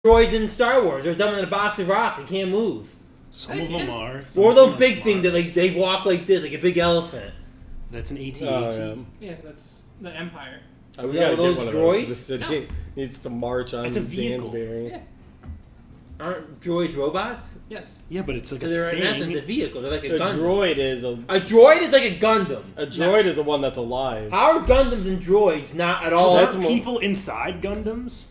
droids in Star Wars. They're dumping in a box of rocks. They can't move. Some of them are. Or those big things that like they walk like this, like a big elephant. That's an AT-AT. Yeah, that's the Empire. We gotta get one of those for the city. Needs to march on Dansbury. Yeah. Aren't droids robots? Yes. Yeah, but it's like they're in essence a vehicle. They're like a Gundam. Droid is a droid is like a Gundam. A droid is the one that's alive. How are Gundams and droids not at all? Are people inside Gundams?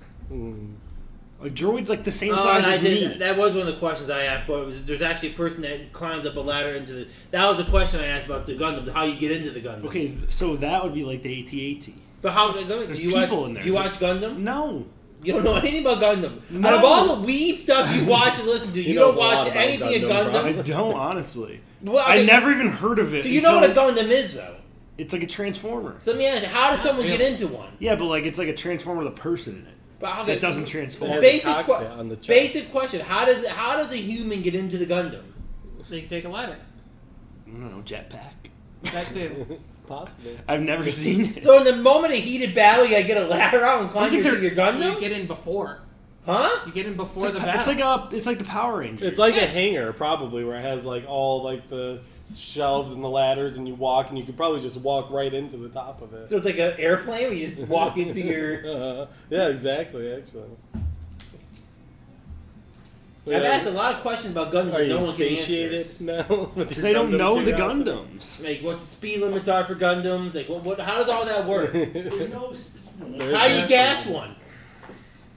A droid's like the same size as me. That was one of the questions I asked. But there's actually a person that climbs up a ladder into the. That was a question I asked about the Gundam. How you get into the Gundam? Okay, so that would be like the AT-AT. But how? There's do you people watch, in there. Do you watch Gundam? No. You don't know anything about Gundam. No. Out of all the weeb stuff you watch and listen to, you don't watch anything of Gundam. I don't, honestly. Well, I never even heard of it. So you know what a Gundam is, though? It's like a transformer. So let me ask you, how does someone get into one? Yeah, but like it's like a transformer with a person in it. But that doesn't transform. Basic question: How does a human get into the Gundam? They take a ladder. I don't know, jetpack. That's it. Possibly. I've never seen it. So in the moment of heated battle, you gotta get a ladder out and climb into your Gundam? You get in before. Huh? You get in before the battle. It's like the Power Rangers. It's like a hangar, probably, where it has like all like the shelves and the ladders, and you walk, and you could probably just walk right into the top of it. So it's like an airplane where you just walk into your. Yeah, exactly. Actually. I've asked a lot of questions about Gundams. Are you no one satiated can now? Because they don't know the Gundams. Like what the speed limits are for Gundams. Like what? How does all that work? There's no. How do you gas one?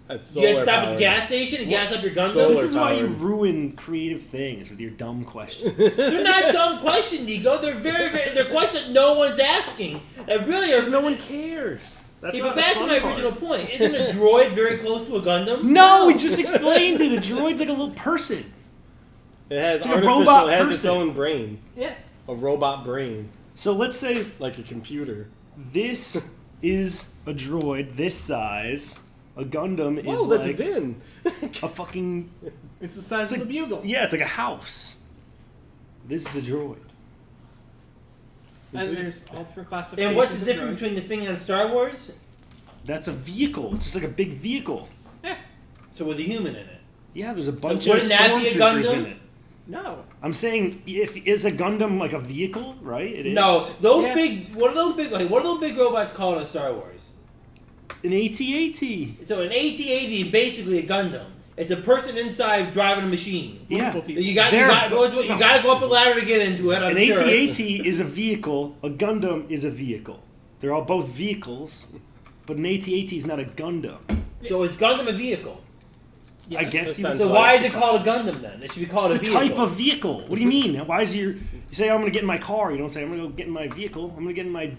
You have to stop at the gas station and gas up your Gundam? This is why you ruin creative things with your dumb questions. They're not dumb questions, Niko. They're they're questions that no one's asking. That really are. Because no one cares. But back to my original point. Isn't a droid very close to a Gundam? No, we just explained it. A droid's like a little person. It has like a robot it has person. its own brain. Yeah. A robot brain. So let's say like a computer. This is a droid this size. A Gundam is that's like Vin. a fucking... It's the size of the bugle. Yeah, it's like a house. This is a droid. And there's all different classifications. And what's the difference between the thing on Star Wars? That's a vehicle. It's just like a big vehicle. Yeah. So with a human in it. Yeah, there's a bunch of wouldn't that be a stormtroopers Gundam? in it. No. I'm saying, is a Gundam like a vehicle, right? It is. No, those big. What are those big robots called in Star Wars? An AT-AT. So an AT-AT is basically a Gundam. It's a person inside driving a machine. Yeah. You got to go up a ladder to get into it. An AT-AT is a vehicle. A Gundam is a vehicle. They're all both vehicles, but an AT-AT is not a Gundam. So is Gundam a vehicle? Yes, I guess you. So why is it called a Gundam then? It should be called a vehicle. It's a type of vehicle. What do you mean? Why is you say I'm going to get in my car? You don't say I'm going to go get in my vehicle. I'm going to get in my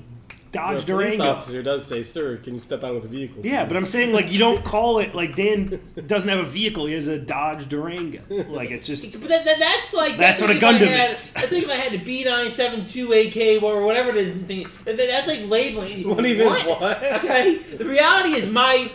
Dodge Durango. The police officer does say, "Sir, can you step out of the vehicle?" Please? Yeah, but I'm saying like you don't call it like Dan doesn't have a vehicle. He has a Dodge Durango. Like it's just. But that's like that's what a Gundam is. I think if I had the B972 AK or whatever it is, that's like labeling. What? Okay, the reality is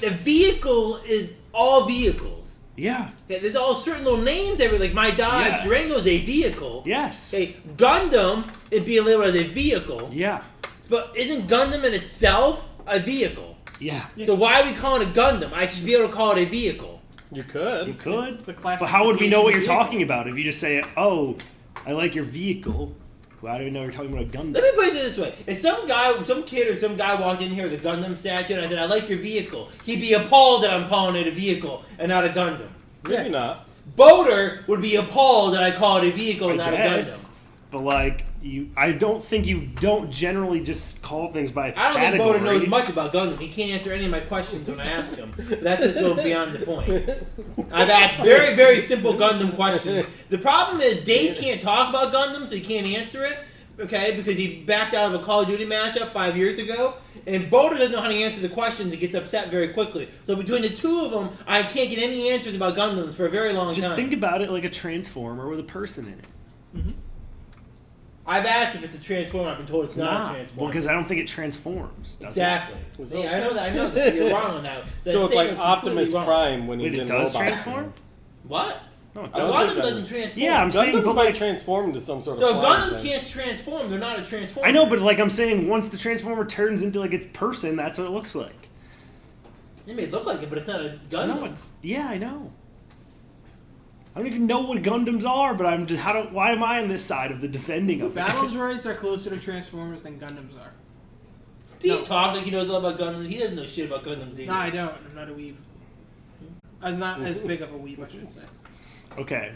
the vehicle is all vehicles. Yeah. There's all certain little names every like my Dodge Durango is a vehicle. Yes. Okay, Gundam is being labeled as a vehicle. Yeah. But isn't Gundam in itself a vehicle? Yeah. So why are we calling it a Gundam? I should be able to call it a vehicle. You could. You could. But how would we know what you're talking about if you just say, "Oh, I like your vehicle"? Well, I don't even know you're talking about a Gundam. Let me put it this way: if some kid or some guy walked in here with a Gundam statue and I said, "I like your vehicle," he'd be appalled that I'm calling it a vehicle and not a Gundam. Maybe not. Boater would be appalled that I call it a vehicle and not a Gundam. But like I don't think you don't generally just call things by its category. I don't think Boater knows much about Gundam. He can't answer any of my questions when I ask him. That just goes beyond the point. I've asked very, very simple Gundam questions. The problem is Dave can't talk about Gundam, so he can't answer it. Okay, because he backed out of a Call of Duty matchup 5 years ago. And Boater doesn't know how to answer the questions. He gets upset very quickly. So between the two of them, I can't get any answers about Gundams for a very long time. Just think about it like a transformer with a person in it. Mm-hmm. I've asked if it's a transformer. I've been told it's not a transformer. Well, because I don't think it transforms. Exactly. Yeah, I know that. I know that. You're wrong on that. So it's like Optimus Prime when he's in robot. It does transform? What? No, it doesn't. Gundam doesn't transform. Yeah, I'm saying, but might transform into some sort of. So Gundams can't transform. They're not a transformer. I know, but like I'm saying, once the transformer turns into like its person, that's what it looks like. It may look like it, but it's not a Gundam. No, I know. I don't even know what Gundams are, but I'm just why am I on this side of the defending of Battle it? droids are closer to Transformers than Gundams are. Steve talks like he knows all about Gundams. He doesn't know shit about Gundams either. No, I don't. I'm not a weeb. I'm not as big of a weeb, I should say. Okay.